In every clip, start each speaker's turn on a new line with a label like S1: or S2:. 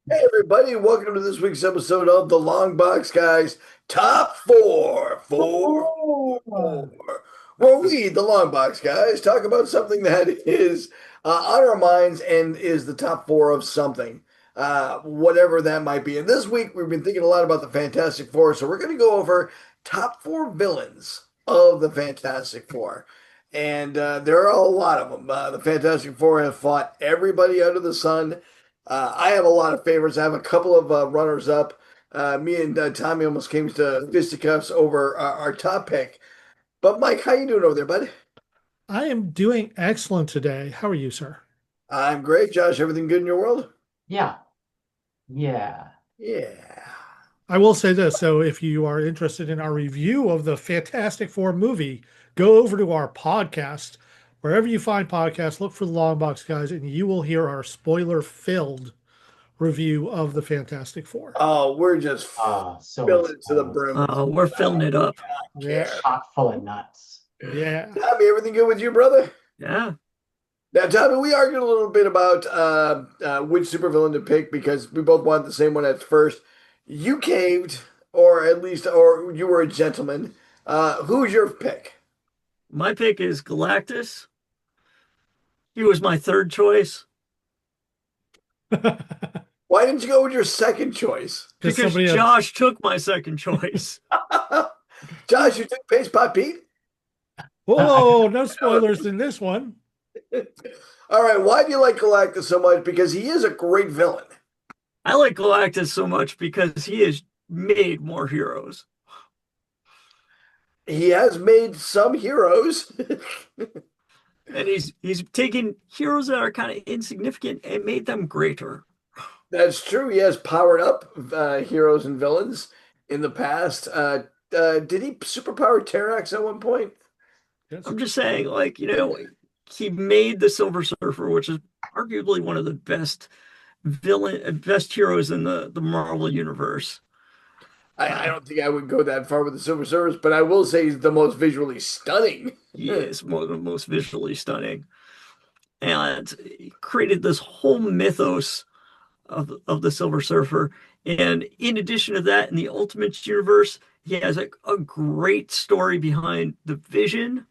S1: Hey everybody, welcome to this week's episode of the Longbox Guys Top 4, 4,
S2: Oh,
S1: 4, where we, the Longbox Guys, talk about something that is on our minds and is the top 4 of something, whatever that might be. And this week we've been thinking a lot about the Fantastic Four, so we're going to go over top 4 villains of the Fantastic Four. And there are a lot of them. The Fantastic Four have fought everybody under the sun. I have a lot of favorites. I have a couple of runners up. Me and Tommy almost came to fisticuffs over our top pick. But Mike, how you doing over there, buddy?
S2: I am doing excellent today. How are you, sir?
S1: I'm great, Josh. Everything good in your world?
S3: Yeah, yeah.
S1: Yeah.
S2: I will say this. So, if you are interested in our review of the Fantastic Four movie, go over to our podcast. Wherever you find podcasts, look for the Longbox Guys, and you will hear our spoiler filled review of the Fantastic Four.
S1: Oh, we're just
S3: So much
S1: filling to the
S3: spoilers.
S1: brim with
S4: We're filling it up.
S2: Yeah.
S1: care.
S3: Chock full of nuts.
S2: Yeah.
S1: Tommy, everything good with you, brother?
S4: Yeah.
S1: Now, Tommy, we argued a little bit about which supervillain to pick because we both wanted the same one at first. You caved, or at least, or you were a gentleman. Who's your pick?
S4: My pick is Galactus. He was my third choice
S1: Why didn't you go with your second choice?
S2: Because
S4: because
S2: somebody else.
S4: Josh took my second choice.
S1: Josh, you took Pace Pot Pete?
S2: Whoa, no spoilers in this one.
S1: All right, why do you like Galactus so much? Because he is a great villain.
S4: I like Galactus so much because he has made more heroes.
S1: He has made some heroes.
S4: And he's taken heroes that are kind of insignificant and made them greater.
S1: That's true. He has powered up heroes and villains in the past. Did he superpower Terrax at one point?
S2: Yes.
S4: I'm just saying, like, he made the Silver Surfer, which is arguably one of the best heroes in the Marvel universe.
S1: I don't think I would go that far with the Silver Surfer, but I will say he's the most visually stunning.
S4: He is the most visually stunning, and he created this whole mythos of the Silver Surfer. And in addition to that, in the Ultimate universe, he has a great story behind the Vision.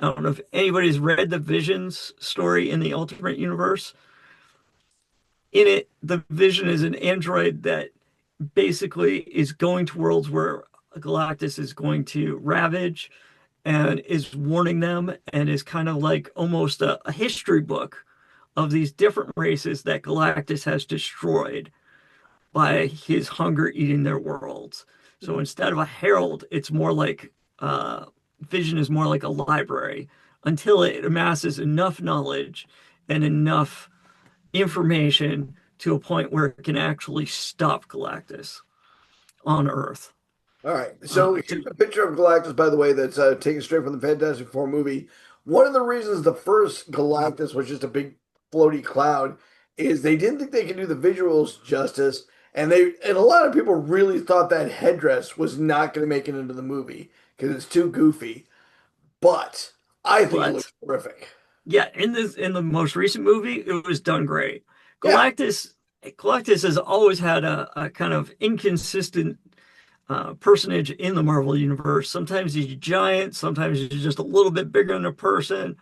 S4: I don't know if anybody's read the Vision's story in the Ultimate universe. In it, the Vision is an android that basically is going to worlds where Galactus is going to ravage and is warning them and is kind of like almost a history book of these different races that Galactus has destroyed by his hunger eating their worlds. So instead of a herald, it's more like Vision is more like a library until it amasses enough knowledge and enough information to a point where it can actually stop Galactus on Earth.
S1: All right. So
S4: To,
S1: here's a picture of Galactus, by the way, that's taken straight from the Fantastic Four movie. One of the reasons the first Galactus was just a big floaty cloud is they didn't think they could do the visuals justice, and a lot of people really thought that headdress was not going to make it into the movie because it's too goofy. But I think it
S4: but
S1: looks terrific.
S4: yeah, in the most recent movie, it was done great.
S1: Yeah,
S4: Galactus has always had a kind of inconsistent personage in the Marvel universe. Sometimes he's giant, sometimes he's just a little bit bigger than a person.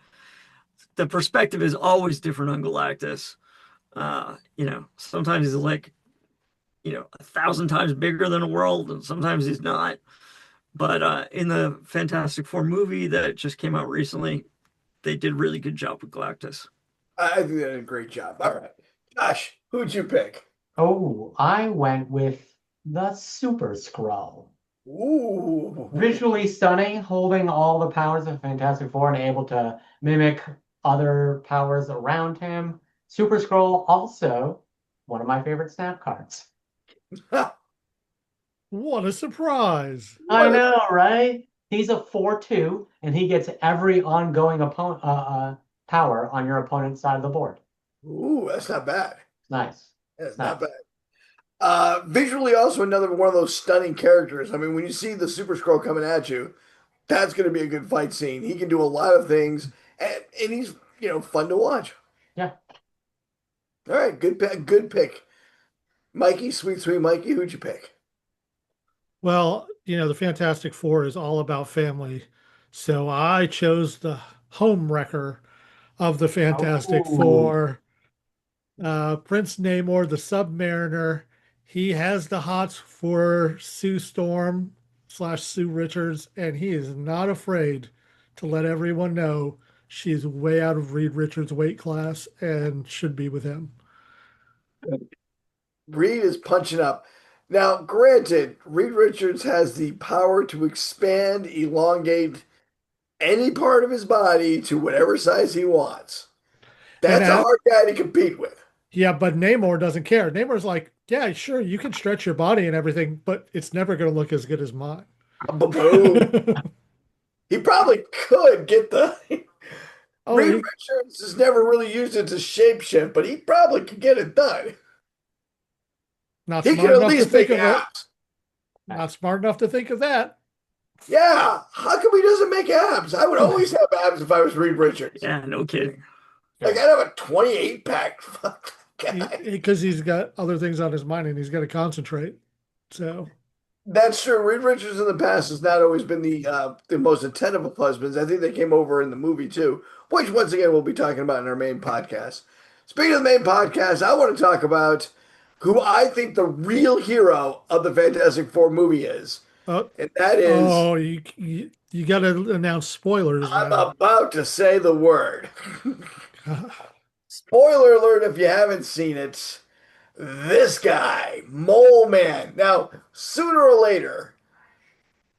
S4: The perspective is always different on Galactus. Sometimes he's like, 1,000 times bigger than a world, and sometimes he's not. But in the Fantastic Four movie that just came out recently, they did a really good job with Galactus.
S1: I think they did a great job. All right. Josh, who'd you pick?
S3: Oh, I went with the Super Skrull.
S1: Ooh.
S3: Visually stunning, holding all the powers of Fantastic Four and able to mimic other powers around him. Super Skrull also one of my favorite snap cards.
S2: What a surprise.
S3: I
S1: What a,
S3: know, right? He's a 4/2, and he gets every ongoing power on your opponent's side of the board.
S1: ooh, that's not bad.
S3: Nice.
S1: That's not
S3: Nice.
S1: bad. Visually, also another one of those stunning characters. I mean, when you see the Super Scroll coming at you, that's going to be a good fight scene. He can do a lot of things, and he's fun to watch.
S3: Yeah.
S1: All right, good pick, good pick. Mikey, sweet Mikey, who'd you pick?
S2: Well, the Fantastic Four is all about family. So I chose the home wrecker of the Fantastic
S3: Oh,
S2: Four, Prince Namor, the Submariner. He has the hots for Sue Storm slash Sue Richards, and he is not afraid to let everyone know she's way out of Reed Richards' weight class and should be with him.
S1: Reed is punching up. Now, granted, Reed Richards has the power to expand, elongate any part of his body to whatever size he wants.
S2: And
S1: That's a hard guy to compete with.
S2: yeah, but Namor doesn't care. Namor's like, yeah, sure, you can stretch your body and everything, but it's never going to look as good as mine.
S1: Boom. He probably could get the
S2: Oh,
S1: Reed Richards has never really used it to shapeshift, but he probably could get it done.
S2: not
S1: He could
S2: smart
S1: at
S2: enough to
S1: least
S2: think
S1: make
S2: of it.
S1: abs.
S2: Not smart enough to think of that.
S1: Yeah, how come he doesn't make abs? I would always have abs if I was Reed Richards.
S4: Yeah, no kidding.
S1: Like I'd have a 28 pack. Fuck that guy.
S2: Because he's got other things on his mind and he's got to concentrate. So,
S1: That's true. Reed Richards in the past has not always been the most attentive of husbands. I think they came over in the movie too, which once again we'll be talking about in our main podcast. Speaking of the main podcast, I want to talk about who I think the real hero of the Fantastic Four movie is,
S2: oh,
S1: and that is
S2: oh, you got to announce spoilers
S1: I'm
S2: now.
S1: about to say the word. Spoiler alert if you haven't seen it. This guy, Mole Man. Now, sooner or later,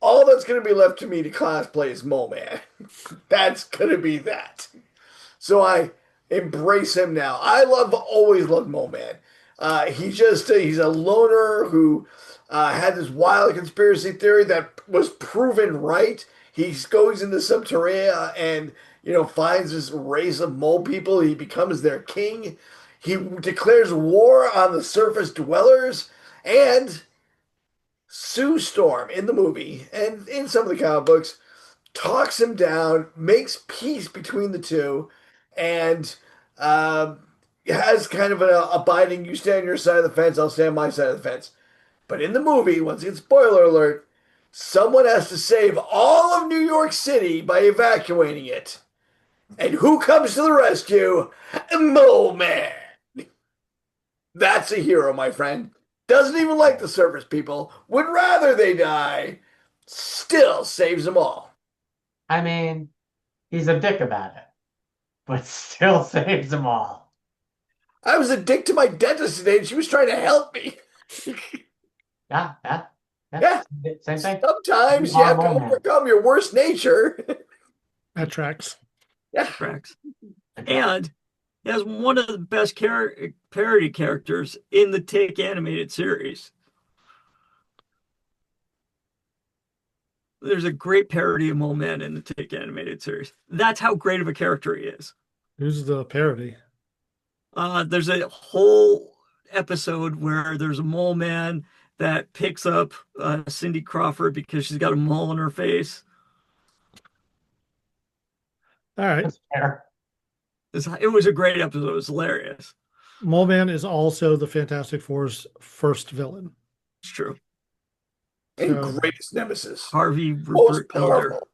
S1: all that's going to be left to me to cosplay is Mole Man. That's going to be that. So I embrace him now. Always loved Mole Man. He's a loner who had this wild conspiracy theory that was proven right. He goes into Subterranea and, finds this race of mole people. He becomes their king. He declares war on the surface dwellers, and Sue Storm in the movie and in some of the comic books talks him down, makes peace between the two, and uh, has kind of a biting, you stand on your side of the fence, I'll stand on my side of the fence. But in the movie, once again, spoiler alert, someone has to save all of New York City by evacuating it. And who comes to the rescue? Mole Man. That's a hero, my friend. Doesn't even like the surface people, would rather they die, still saves them all.
S3: I mean, he's a dick about it, but still saves them all.
S1: I was a dick to my dentist today and she was trying to help me.
S3: Yeah, yeah, yeah.
S1: Yeah,
S3: Same thing.
S1: sometimes you
S3: Are
S1: have to
S3: Mole Man.
S1: overcome your worst nature.
S2: That tracks.
S1: Yeah,
S4: Tracks. And he has one of the best parody characters in the Tick animated series. There's a great parody of Mole Man in the Tick animated series. That's how great of a character he is.
S2: Who's the parody?
S4: There's a whole episode where there's a mole man that picks up Cindy Crawford because she's got a mole in her face.
S2: All right.
S3: That's fair.
S4: It was a great episode. It was hilarious.
S2: Mole Man is also the Fantastic Four's first villain.
S4: It's true.
S1: and
S2: So
S1: greatest nemesis,
S4: Harvey
S1: most
S4: Rupert Elder.
S1: powerful.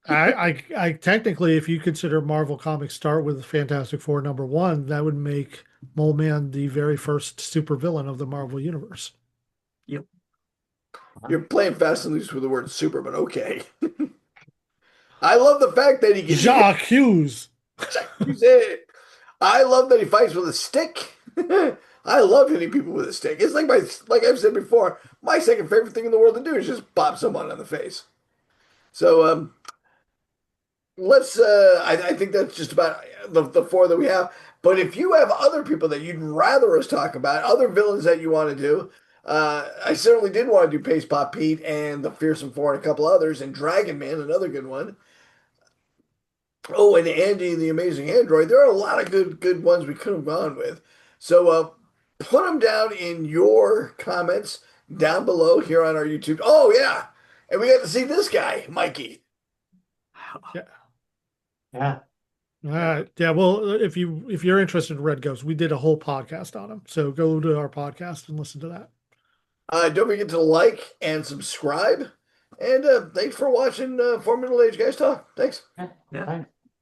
S2: I technically, if you consider Marvel Comics start with Fantastic Four #1, that would make Mole Man the very first supervillain of the Marvel Universe.
S4: Yep.
S1: You're playing fast and loose with the word super, but okay. I love the fact that he gets
S2: Jacques Hughes.
S1: I love that he fights with a stick. I love hitting people with a stick. It's like I've said before, my second favorite thing in the world to do is just bop someone on the face. So let's I think that's just about the four that we have. But if you have other people that you'd rather us talk about, other villains that you want to do, I certainly did want to do Pace Pop Pete and the Fearsome Four and a couple others, and Dragon Man, another good one. Oh, and Andy the Amazing Android. There are a lot of good ones we could have gone with. So put them down in your comments down below here on our YouTube. Oh yeah, and we got to see this guy, Mikey.
S2: Yeah.
S3: Yeah.
S2: All right. Yeah. Well, if you're interested in Red Ghost, we did a whole podcast on him. So go to our podcast and listen to that.
S1: Don't forget to like and subscribe. And thanks for watching Four Middle Age Guys Talk. Thanks.
S3: Yeah,
S4: Yeah.
S3: thanks.